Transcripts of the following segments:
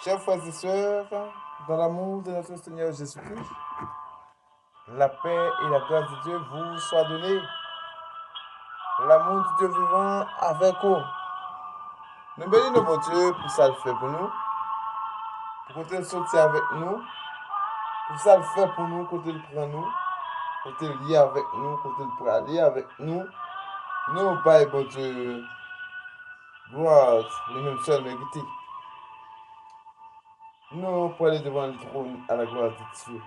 Chers frères et sœurs, dans l'amour de notre Seigneur Jésus-Christ, la paix et la grâce de Dieu vous soient données. L'amour de Dieu vivant avec vous. Nous bénissons notre Dieu pour ça le fait pour nous, pour qu'il sortir avec nous, pour ça le fait pour nous, pour qu'il prend nous, pour qu'il lie avec nous, pour qu'il peut aller avec nous. Nous, Père, bon Dieu, gloire, les mêmes seuls mérités. Nous, pour aller devant le trône à la gloire de Dieu.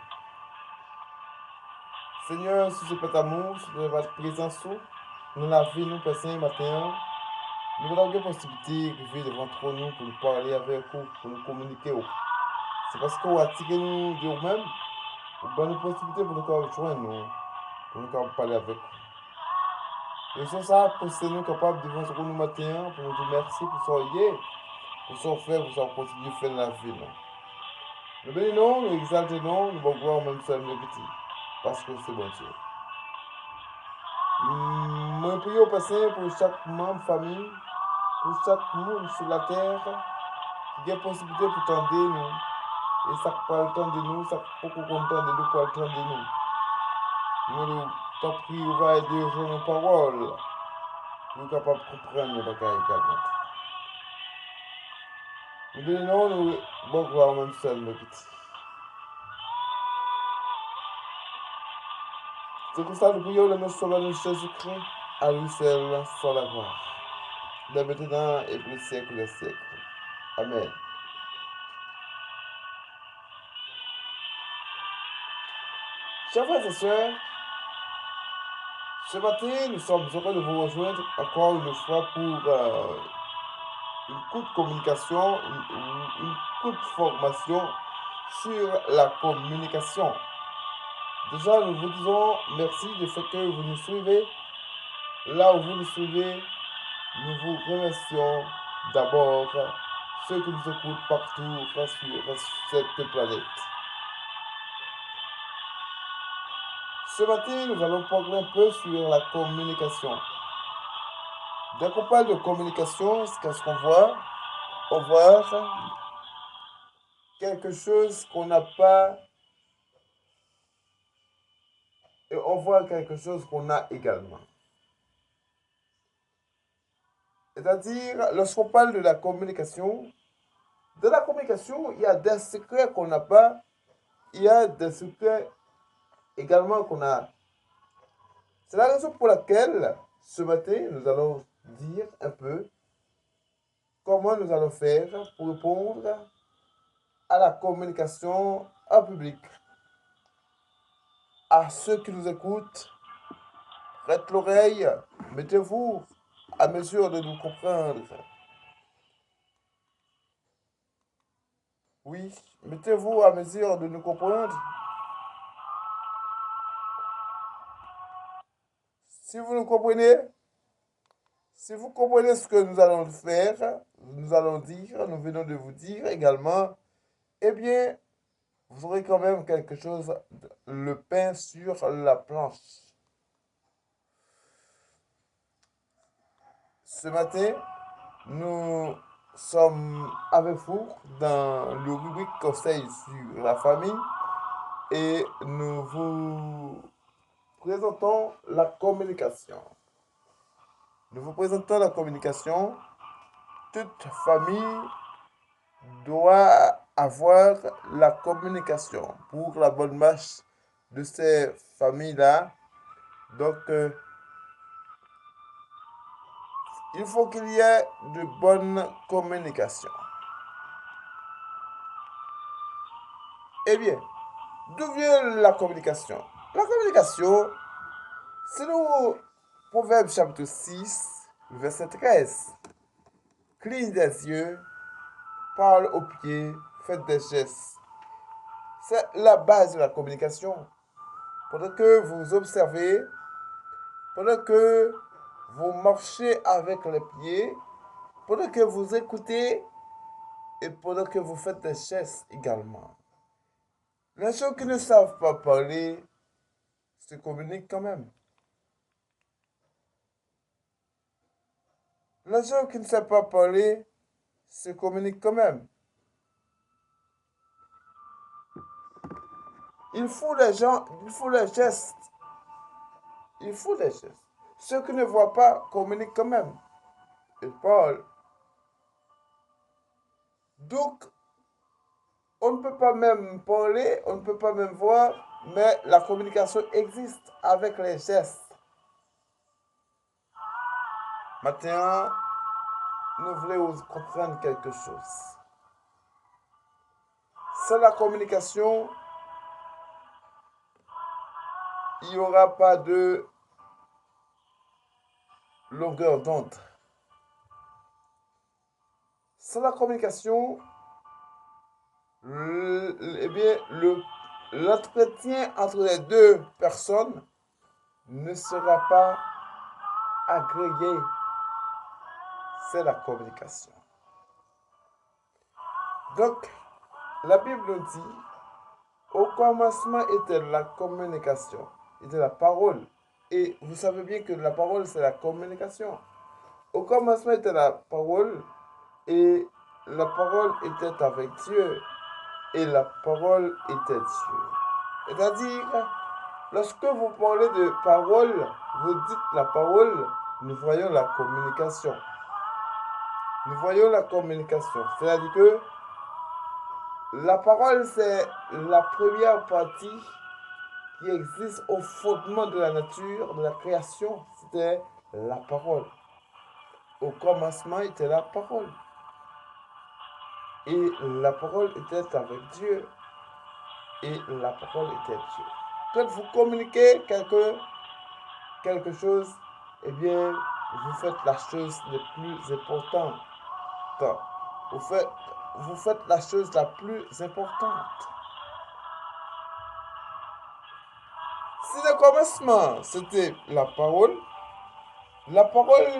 Seigneur, si ce n'est pas ta amour, si ce n'est pas ta présence, nous la vie, nous, passons matin, nous avons la possibilité de vivre devant trop nous pour nous parler avec vous, pour nous communiquer. C'est parce qu'on a tiré nous de nous-mêmes, ou bonne possibilité pour nous rejoindre nous, pour nous parler avec vous. Et c'est ça, pour que nous capables de devant ce nous matin, pour nous dire merci pour ce hier, pour ce faire, pour ce continuer à faire dans la vie. Nous bénissons, nous exaltons, nous bonne gloire, même seul, petit, parce que c'est bon Dieu. Moi, prie au passé pour chaque membre famille, pour chaque monde sur la terre, qui a possibilité pour tendre nous. Et ça pas le temps de nous, ça beaucoup content de nous, pas le temps de nous. Nous t'en prie, on va aider aux gens nos paroles, pour être capable de comprendre nos bagages également. Nous donnons, nous, bon gloire même seul, mes petits. C'est comme ça, nous prions le notre Sauveur de Jésus-Christ, à lui seul, sans la gloire. Dès maintenant et pour le siècle des siècles. Amen. Chers frères et sœurs, ce matin, nous sommes heureux de vous rejoindre encore une fois pour une courte communication, une courte formation sur la communication. Déjà, nous vous disons merci du fait que vous nous suivez. Là où vous nous suivez, nous vous remercions d'abord ceux qui nous écoutent partout sur cette planète. Ce matin, nous allons parler un peu sur la communication. Dès qu'on parle de communication, qu'est-ce qu'on voit? On voit quelque chose qu'on n'a pas et on voit quelque chose qu'on a également. C'est-à-dire, lorsqu'on parle de la communication, il y a des secrets qu'on n'a pas, il y a des secrets également qu'on a. C'est la raison pour laquelle, ce matin, nous allons dire un peu comment nous allons faire pour répondre à la communication en public. À ceux qui nous écoutent, prêtez l'oreille, mettez-vous à mesure de nous comprendre. Oui, mettez-vous à mesure de nous comprendre. Si vous nous comprenez, si vous comprenez ce que nous allons faire, nous allons dire, nous venons de vous dire également, eh bien, vous aurez quand même quelque chose, le pain sur la planche. Ce matin, nous sommes avec vous dans le rubrique conseil sur la famille et nous vous présentons la communication. Nous vous présentons la communication. Toute famille doit avoir la communication pour la bonne marche de ces familles-là. Donc, il faut qu'il y ait de bonnes communications. Eh bien, d'où vient la communication? La communication, c'est le Proverbe chapitre 6, Verset 13. Cligne des yeux, parle aux pieds, faites des gestes. C'est la base de la communication. Pendant que vous observez, pendant que vous marchez avec les pieds, pendant que vous écoutez et pendant que vous faites des gestes également. Les gens qui ne savent pas parler se communiquent quand même. Les gens qui ne savent pas parler se communiquent quand même. Il faut les gens, il faut les gestes. Il faut les gestes. Ceux qui ne voient pas communiquent quand même. Ils parlent. Donc, on ne peut pas même parler, on ne peut pas même voir, mais la communication existe avec les gestes. Maintenant, nous voulons comprendre quelque chose. Sans la communication, il n'y aura pas de longueur d'onde. Sans la communication, eh bien, l'entretien entre les deux personnes ne sera pas agréé. C'est la communication. Donc, la Bible nous dit, au commencement était la communication, était la parole. Et vous savez bien que la parole, c'est la communication. Au commencement était la parole, et la parole était avec Dieu, et la parole était Dieu. C'est-à-dire, lorsque vous parlez de parole, vous dites la parole, nous voyons la communication. Nous voyons la communication. C'est-à-dire que la parole, c'est la première partie qui existe au fondement de la nature, de la création. C'était la parole. Au commencement était la parole. Et la parole était avec Dieu. Et la parole était Dieu. Quand vous communiquez quelque chose, eh bien, vous faites la chose la plus importante. Vous faites la chose la plus importante. Si le commencement, c'était la parole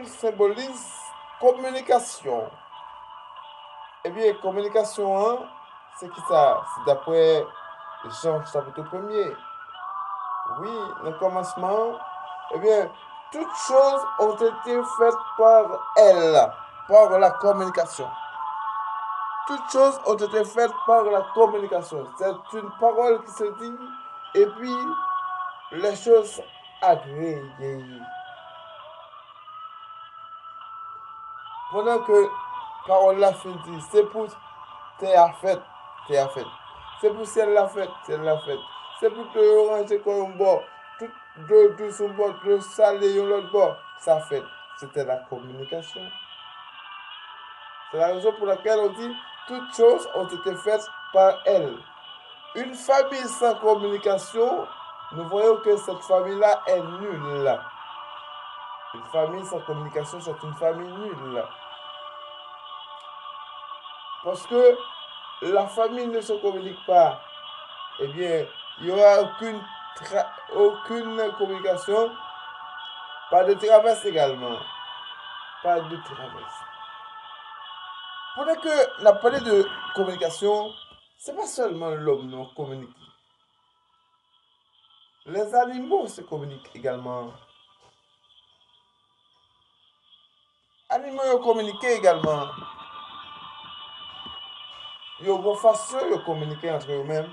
symbolise communication. Eh bien, communication, hein, c'est qui ça? C'est d'après Jean chapitre 1er. Oui, le commencement, eh bien, toutes choses ont été faites par elle, par la communication. Toutes choses ont été faites par la communication. C'est une parole qui se dit, et puis les choses agréées. Pendant que parole la fin dit, c'est pour t'es à fait, t'es à fait. C'est pour celle la fête, celle la fête. C'est pour te ranger comme un bord, tout de son bord, le salé l'autre bord, ça fait. C'était la communication. C'est la raison pour laquelle on dit toutes choses ont été faites par elle. Une famille sans communication, nous voyons que cette famille-là est nulle. Une famille sans communication, c'est une famille nulle. Parce que la famille ne se communique pas, eh bien, il n'y aura aucune communication, pas de traverse également. Pas de traverse. Pendant que la parlé de communication, c'est pas seulement l'homme non communique. Les animaux se communiquent également. Animaux communiquent également. Il y a une façon de communiquer entre eux-mêmes.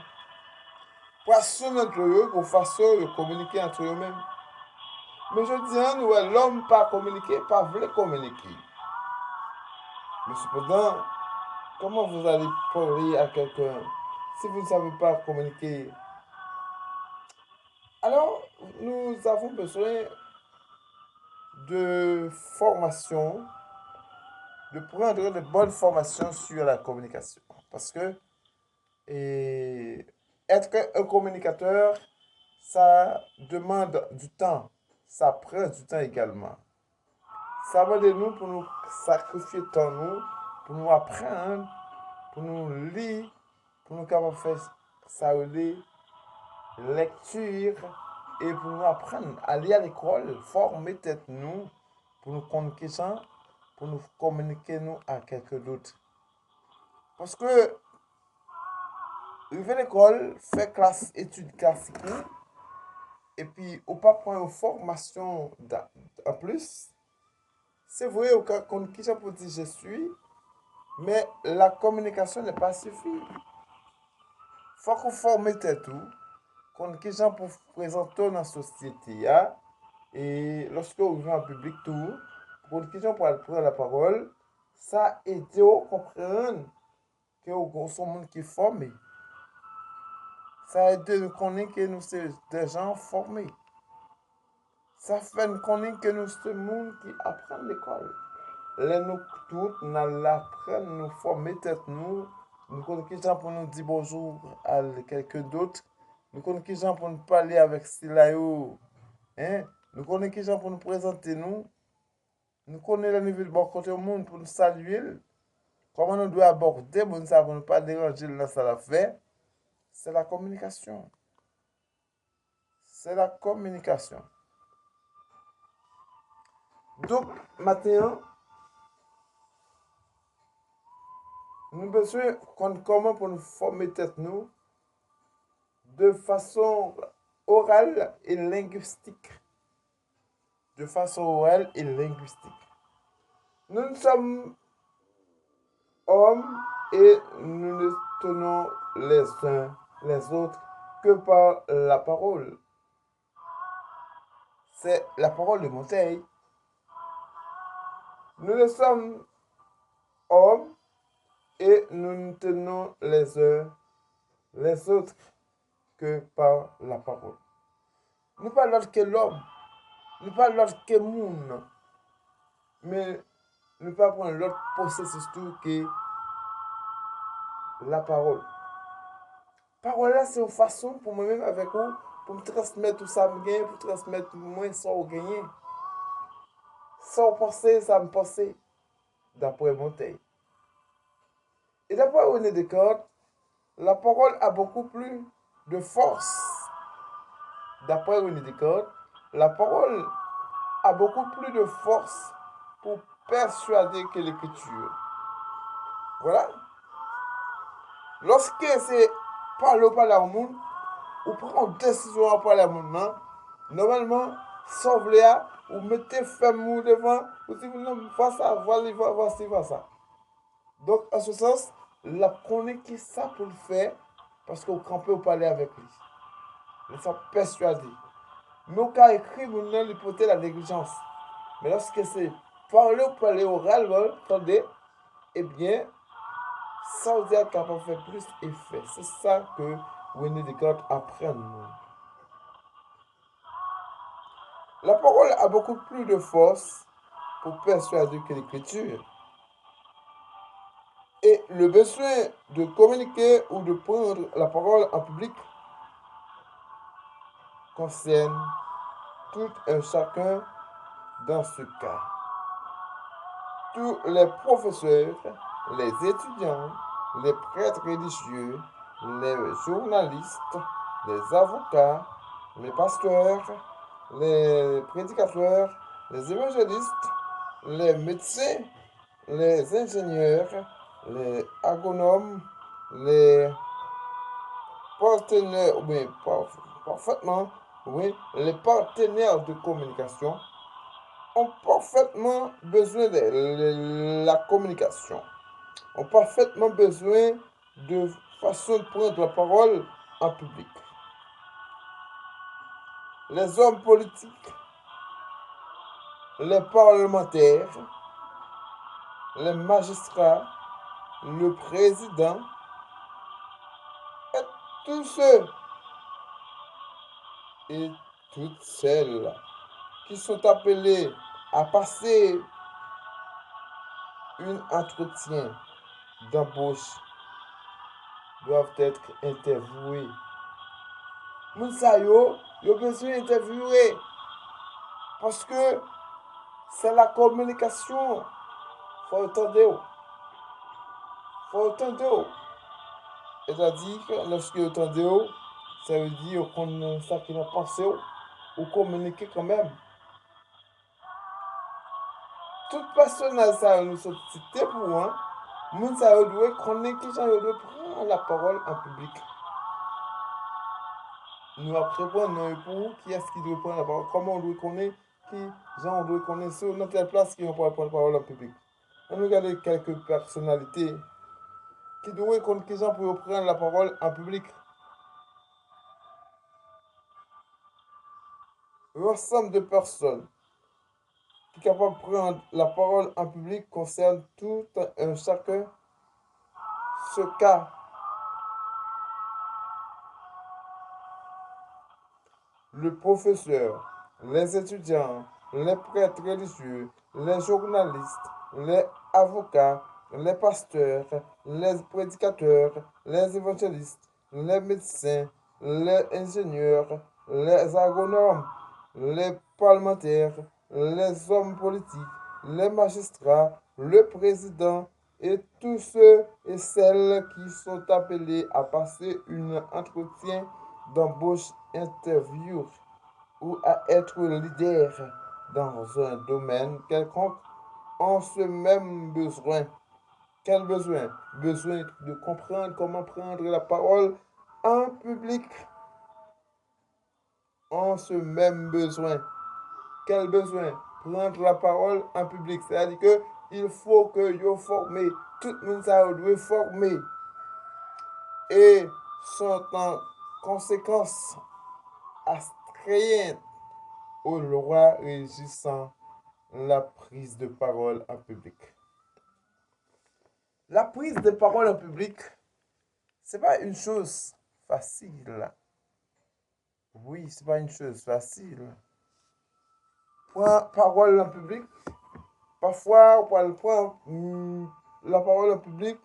Poisson entre eux, une façon de communiquer entre eux-mêmes. Mais je dis, nous, l'homme pas communiquer, pas voulait communiquer. Mais cependant, comment vous allez parler à quelqu'un si vous ne savez pas communiquer? Alors, nous avons besoin de formation, de prendre de bonnes formations sur la communication. Parce que être un communicateur, ça demande du temps. Ça prend du temps également. Ça va de nous pour nous sacrifier temps nous, pour nous apprendre, pour nous lire, pour nous capables faire ça lecture et pour nous apprendre à aller à l'école, former tête nous, pour nous communiquer ça, pour nous communiquer nous à quelqu'un d'autre. Parce que, arriver à l'école, faire classe, études classiques, et puis, ou pas prendre une formation en plus, c'est vrai, qu'on qui pour dire je suis, mais la communication n'est pas suffisante. Faut qu'on forme tout, qu'on qui pour présenter dans la société, hein, et lorsque on vient en public tout, pour qui pour prendre la parole, ça aide à comprendre que nous sommes monde qui est formé. Ça aide à nous connaître que nous sommes des gens formés. Ça fait nous connaître que nous sommes monde qui apprend l'école. Là, nous tous, nous apprenons, nous former tête nous. Nous connaissons qui gens pour nous dire bonjour à quelqu'un d'autre. Nous connaissons qui gens pour nous parler avec Silayo. Hein? Nous connaissons qui gens pour nous présenter nous. Nous connaissons le niveau de bon côté au monde pour nous saluer. Comment nous devons aborder, bon, ça pour ne pas déranger dans ça la fait. C'est la communication. C'est la communication. Donc, maintenant, nous avons besoin de comment pour nous former tête nous de façon orale et linguistique. De façon orale et linguistique. Nous sommes hommes et nous ne tenons les uns les autres que par la parole. C'est la parole de Montaigne. Nous ne sommes hommes et nous ne tenons les uns les autres que par la parole. Nous pas l'autre que l'homme, nous pas l'autre que monde, mais nous pas prendre l'autre processus tout que la parole. Parole là, c'est une façon pour moi-même avec vous, pour me transmettre tout ça me gagne, pour transmettre moi ça au gagner. Sans penser, ça me penser, d'après Montaigne. Et d'après René Descartes, la parole a beaucoup plus de force. D'après René Descartes, la parole a beaucoup plus de force pour persuader que l'écriture. Voilà. Lorsque c'est parler au monde, ou prendre une décision à parler au monde, normalement, sauve-les, ou mettez femme devant, ou si vous ne faites ça, voilà ça. Donc, en ce sens, la connaît qui ça pour le faire, parce qu'on peut parler avec lui. Il s'est persuadé. Mais au cas écrit, vous n'avez l'hypothèse de la négligence. Mais lorsque c'est parler oral, attendez, eh bien, ça veut dire qu'elle va faire plus effet. C'est ça que René Descartes apprend. La parole a beaucoup plus de force pour persuader que l'écriture. Et le besoin de communiquer ou de prendre la parole en public concerne tout un chacun dans ce cas. Tous les professeurs, les étudiants, les prêtres religieux, les journalistes, les avocats, les pasteurs, les prédicateurs, les évangélistes, les médecins, les ingénieurs, les agronomes, les partenaires, oui, parfaitement, oui, les partenaires de communication ont parfaitement besoin de la communication, ont parfaitement besoin de façon de prendre la parole en public. Les hommes politiques, les parlementaires, les magistrats, le président et tous ceux et toutes celles qui sont appelés à passer un entretien d'embauche doivent être interviewés. Moun sa yo besoin d'interviewer parce que C'est la communication. Faut entendre. Faut entendre. C'est-à-dire que lorsque vous entendez, ça veut dire qu'on ça qui n'a pensé ou communiquer quand même. Toute personne a ça nous cité pour moi. Moun ça doit connaître qui ça doit prendre la parole en public. Nous apprenons pour qui est-ce qui doit prendre la parole, comment on doit connaître, qui gens on doit connaître sur notre place qui on peut prendre la parole en public. On regarde quelques personnalités qui doivent connaître qui gens pour prendre la parole en public. L'ensemble de personnes qui sont capables de prendre la parole en public concerne tout un chacun ce cas. Le professeur, les étudiants, les prêtres religieux, les journalistes, les avocats, les pasteurs, les prédicateurs, les évangélistes, les médecins, les ingénieurs, les agronomes, les parlementaires, les hommes politiques, les magistrats, le président et tous ceux et celles qui sont appelés à passer un entretien d'embauche, interview ou à être leader dans un domaine quelconque ont ce même besoin. Quel besoin? Besoin de comprendre comment prendre la parole en public. Ont ce même besoin. Quel besoin? Prendre la parole en public. C'est-à-dire que il faut que vous formez. Tout le monde doit former. Et sont en conséquence astreinte aux lois régissant la prise de parole en public. La prise de parole en public, c'est pas une chose facile. Oui, c'est pas une chose facile. Prendre parole en public, parfois on prend la parole en public,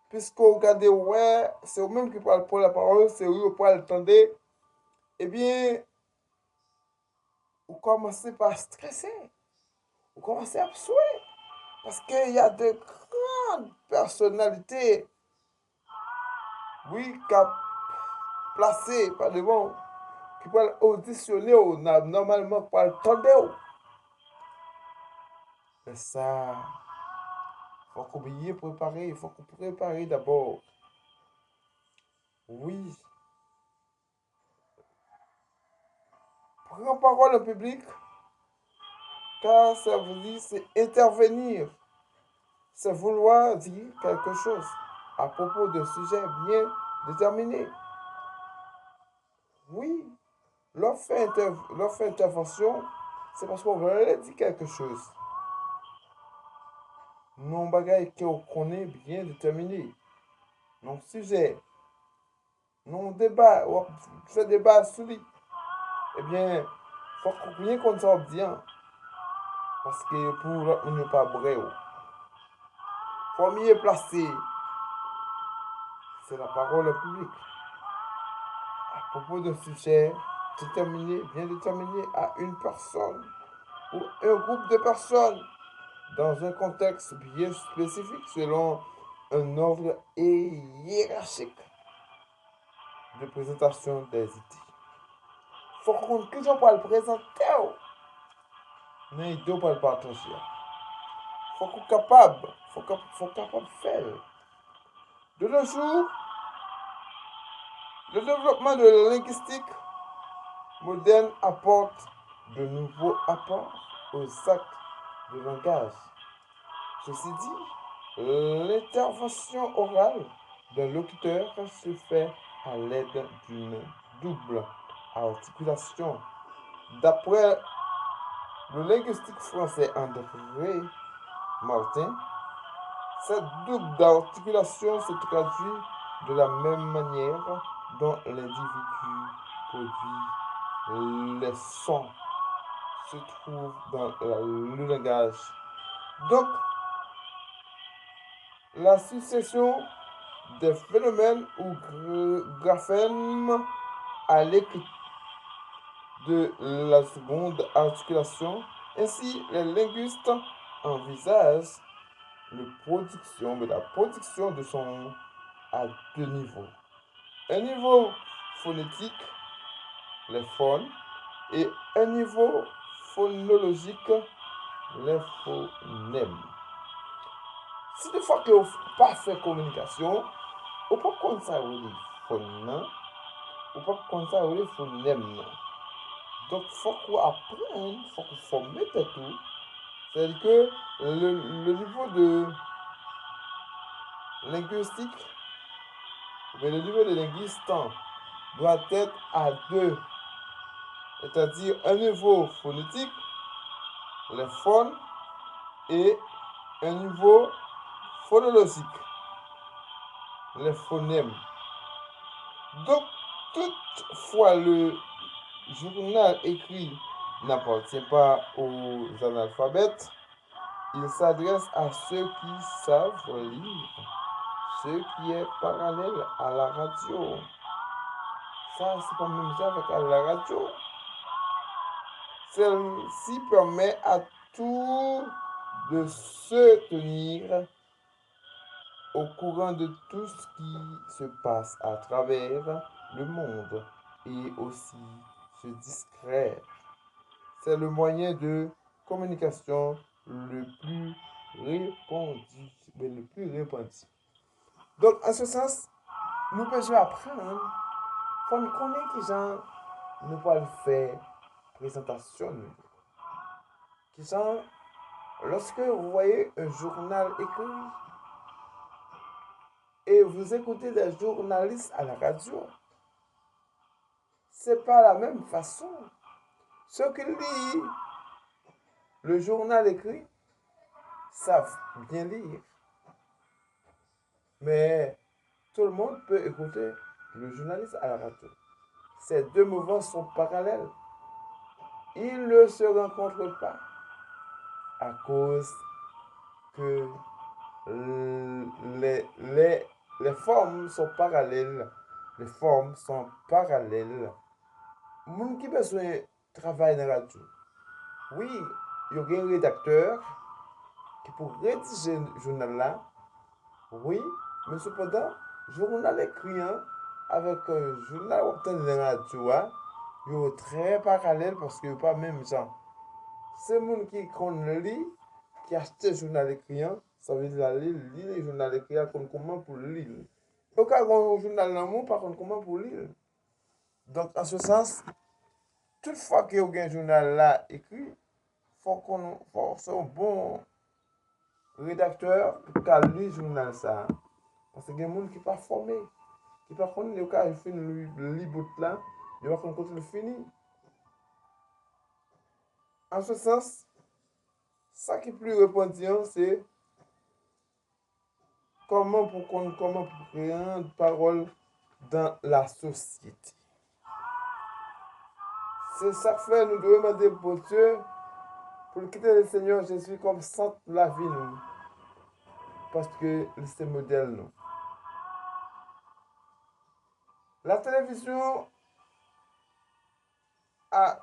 puisque vous regardez, ouais, c'est vous-même qui parle pour la parole, c'est vous qui parle l'entendre, eh bien, vous commencez par stresser, vous commencez à souhaiter, parce qu'il y a de grandes personnalités, oui, qui ont placé par devant, qui peuvent auditionner, normalement, pour l'entendre. Mais ça, il faut qu'on bien préparer, il faut qu'on prépare d'abord. Oui. Prendre parole en public, car ça veut dire c'est intervenir, c'est vouloir dire quelque chose à propos d'un sujet bien déterminé. Oui, fait intervention, c'est parce qu'on veut dire quelque chose. Non bagaille qu'on connaît bien déterminé. Non sujet, non débat, on fait débat sur lui. Eh bien, faut bien qu'on soit bien. Parce que pour l'autre, ne pas bref. Faut mieux placer. C'est la parole publique. À propos de sujet déterminé, bien déterminé à une personne ou un groupe de personnes dans un contexte bien spécifique selon un ordre hiérarchique de présentation des idées. Faut qu'on que j'en parle présenter, mais il doit pas le partager. Faut qu'on capable, faut capable de faire. De nos jours, le développement de la linguistique moderne apporte de nouveaux apports aux actes de langage. Ceci dit, l'intervention orale d'un locuteur se fait à l'aide d'une double articulation. D'après le linguistique français André Martin, cette double articulation se traduit de la même manière dont l'individu produit les sons se trouve dans le langage. Donc, la succession des phénomènes ou graphèmes à l'écrit de la seconde articulation Ainsi, les linguistes envisagent la production de son à deux niveaux. Un niveau phonétique, les phones, et un niveau phonologique, les phonèmes. Si des fois que vous pas fait communication, vous ne pouvez pas conserver les phonèmes, vous ne pouvez pas conserver les phonèmes. Donc, il faut qu'on apprenne, il faut qu'on forme tout. C'est-à-dire que le niveau de linguistique, mais le niveau de linguiste doit être à deux. C'est-à-dire un niveau phonétique, les phones, et un niveau phonologique, les phonèmes. Donc, toutefois, le journal écrit n'appartient pas aux analphabètes. Il s'adresse à ceux qui savent lire, ce qui est parallèle à la radio. Ça, c'est pas même ça avec la radio. Celle-ci permet à tout de se tenir au courant de tout ce qui se passe à travers le monde et aussi se distraire. C'est le moyen de communication le plus répandu. Donc, en ce sens, nous pouvons apprendre. Il faut nous connaître qui gens nous pouvons faire présentation. Qui gens, lorsque vous voyez un journal écrit et vous écoutez des journalistes à la radio, c'est pas la même façon. Ceux qui lisent le journal écrit savent bien lire. Mais tout le monde peut écouter le journaliste à la radio. Ces deux mouvements sont parallèles. Ils ne se rencontrent pas à cause que les formes sont parallèles. Les formes sont parallèles. Moun qui besoin travailler dans la radio. Oui, il y a un rédacteur qui pour rédiger le journal là. Oui, mais cependant, journal écrit avec un journal obtenu dans la radio, il est très parallèle parce qu'il n'y a pas même genre. C'est les gens qui lit, qui achètent le journal écrit, ça veut dire lire le journal écrit, comment pour lire. Au cas où un journal dans par contre, comment pour lire. Donc, en ce sens, toutefois qu'il y a un journal là écrit, il faut soit un bon rédacteur pour lire le journal ça. Parce qu'il y a des gens qui ne sont pas formés, qui ne sont pas formés, quand ils finissent le livre là, ils vont quand le fini. En ce sens, ça qui est plus répandant, c'est comment créer une parole dans la société. C'est ça que fait, nous devons demander pour Dieu, pour quitter le Seigneur Jésus comme centre de la vie, nous. Parce que c'est modèle, nous. La télévision a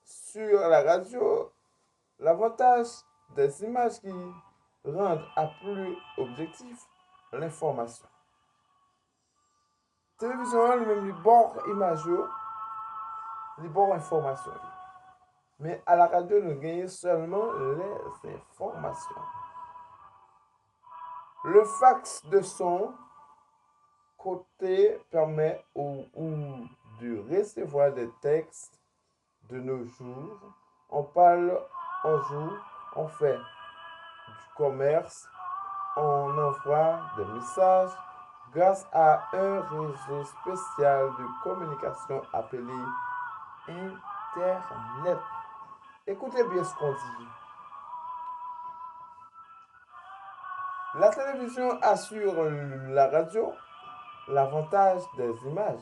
sur la radio l'avantage des images qui rendent à plus objectif l'information. La télévision lui-même lui bord image, lui bord information. Mais à la radio, nous gagnons seulement les informations. Le fax de son côté permet ou de recevoir des textes de nos jours. On parle, on joue, on fait du commerce, on envoie des messages grâce à un réseau spécial de communication appelé Internet. Écoutez bien ce qu'on dit. La télévision assure la radio l'avantage des images.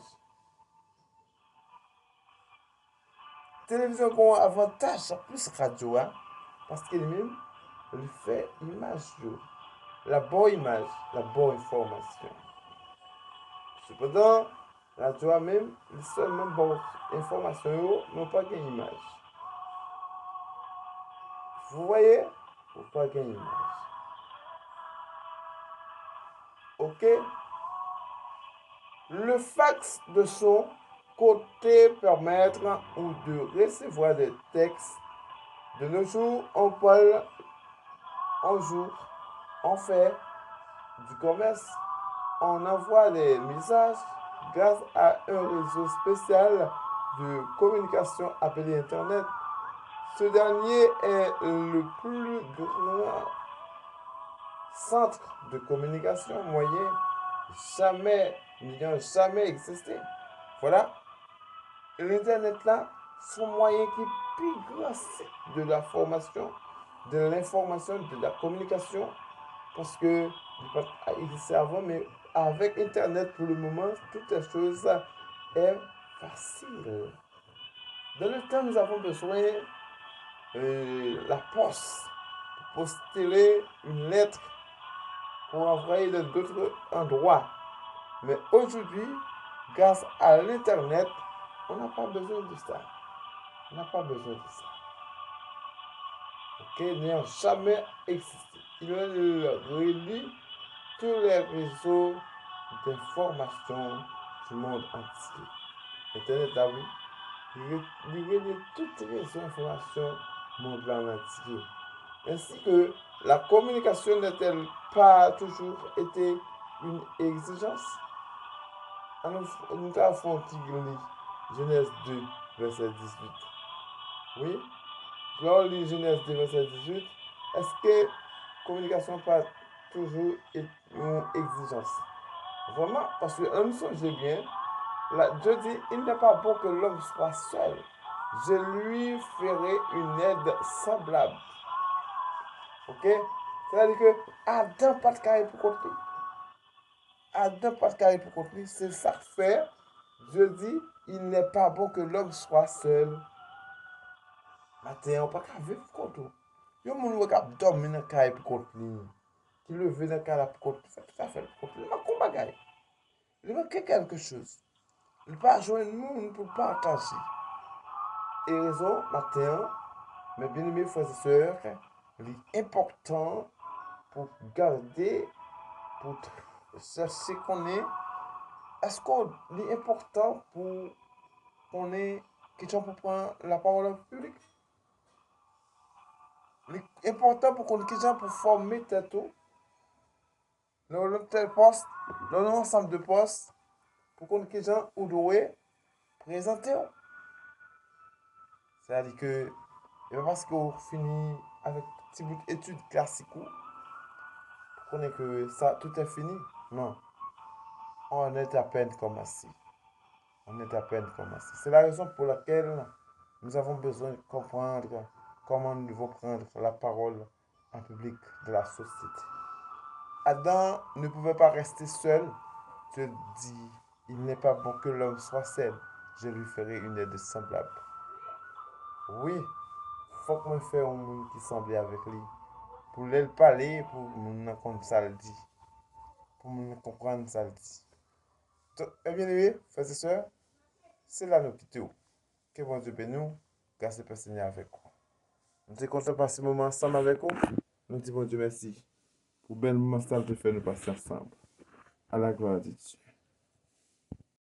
La télévision a un avantage plus radio, parce qu'elle même elle fait image, la bonne image, la bonne information. Cependant, la radio même, elle seulement bonne information, non pas qu'une image. Vous voyez? Pour pas gagner image. OK? Le fax de son côté permettre ou de recevoir des textes. De nos jours, on parle, on joue, on fait du commerce, on envoie des messages grâce à un réseau spécial de communication appelé Internet. Ce dernier est le plus grand centre de communication moyen n'ayant jamais existé. Voilà. L'Internet là, c'est un moyen qui est plus grand site de la formation, de l'information, de la communication, parce que il existait avant, mais avec Internet pour le moment, toutes les choses est facile. Dans le temps, nous avons besoin de la poste pour poster une lettre pour envoyer dans d'autres endroits. Mais aujourd'hui, grâce à l'Internet, on n'a pas besoin de ça. On n'a pas besoin de ça. OK? N'ayant jamais existé. Il relie tous les réseaux d'information du monde entier. Internet, là, oui. Il relie toutes les réseaux d'information du monde entier. Ainsi que la communication n'a-t-elle pas toujours été une exigence? Nous avons Genèse 2, verset 18. Oui, lors de Genèse 2, verset 18, est-ce que communication n'a pas toujours été une exigence? Vraiment, parce que nous sommes bien, là, Dieu dit, il n'est pas bon que l'homme soit seul. Je lui ferai une aide semblable. OK? C'est-à-dire que Adam pas de carré pour côté. Adam pas de carré pour côté. C'est ça que fait. Dieu dit, il n'est pas bon que l'homme soit seul. Matin, on pas qu'à vivre pour côté. Yo moun wè k'ap dormi dans carré pour côté. Qui levé dans carré pour côté. C'est tout à fait pour côté. Il manque un bagage. Il manque quelque chose. Il pas joindre nous pour partager. Et raison, matin, mes bien-aimés frères et sœurs, il est important pour garder, pour chercher qu'on est-ce qu'on est important pour qu'on ait question pour prendre la parole en public? Il est important pour qu'on ait question pour former tête dans tel poste, dans un ensemble de postes, pour qu'on ait question où doit présenter. C'est-à-dire que, et pas parce qu'on finit avec un petit bout d'études classiques, pour qu'on ait que ça, tout est fini. Non. On est à peine commencé. On est à peine commencé. C'est la raison pour laquelle nous avons besoin de comprendre comment nous devons prendre la parole en public de la société. Adam ne pouvait pas rester seul. Dieu dit, il n'est pas bon que l'homme soit seul. Je lui ferai une aide semblable. Oui, il faut que je fasse un monde qui semble avec lui. Pour lui parler, pour nous comprendre ça le dit. Pour nous comprendre ça le dit. Eh bien, oui, frères et sœurs, c'est là nous quittons. Que bon Dieu bénisse nous, grâce et Seigneur avec vous. Nous sommes contents de passer ce moment ensemble avec vous. Nous disons bon Dieu merci pour bel moment ça de faire nous passer ensemble. À la gloire de Dieu.